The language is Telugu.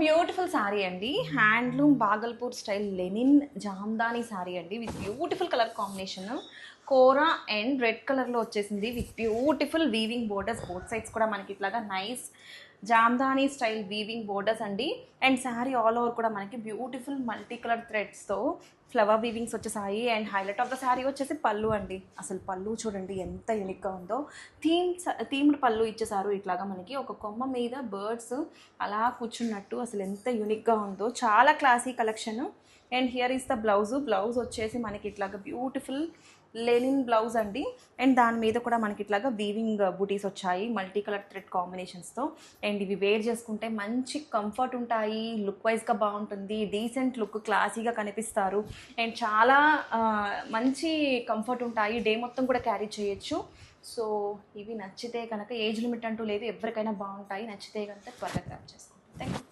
బ్యూటిఫుల్ శారీ అండి. Handloom Bhagalpur style linen Jamdani sari అండి with beautiful colour combination. Kora and red కలర్లో వచ్చేసింది with beautiful weaving borders. Both sides కూడా మనకి ఇట్లాగా nice Jamdani style weaving borders అండి. అండ్ శారీ ఆల్ ఓవర్ కూడా మనకి బ్యూటిఫుల్ మల్టీ కలర్ థ్రెడ్స్తో ఫ్లవర్ వీవింగ్స్ వచ్చేసాయి. And highlight of the sari వచ్చేసి పళ్ళు అండి. అసలు పళ్ళు చూడండి ఎంత యూనిక్గా ఉందో. థీమ్డ్ పళ్ళు ఇచ్చేసారు. ఇట్లాగా మనకి ఒక కొమ్మ మీద బర్డ్స్ అలా కూర్చున్నట్టు అసలు ఎంత యూనిక్గా ఉందో. చాలా classy collection. And here is the blouse వచ్చేసి మనకి ఇట్లాగా బ్యూటిఫుల్ లెనిన్ బ్లౌజ్ అండి. అండ్ దాని మీద కూడా మనకి ఇట్లాగా వీవింగ్ బూటీస్ వచ్చాయి మల్టీ కలర్ థ్రెడ్ కాంబినేషన్స్తో. అండ్ ఇవి వేర్ చేసుకుంటే మంచి కంఫర్ట్ ఉంటాయి, లుక్ వైజ్గా బాగుంటుంది, డీసెంట్ లుక్, క్లాసీగా కనిపిస్తారు. అండ్ చాలా మంచి కంఫర్ట్ ఉంటాయి, డే మొత్తం కూడా క్యారీ చేయొచ్చు. సో ఇవి నచ్చితే కనుక ఏజ్ లిమిట్ అంటూ లేదు, ఎవరికైనా బాగుంటాయి. నచ్చితే కనుక త్వరగా గ్రాప్ చేసుకోండి. Thank you.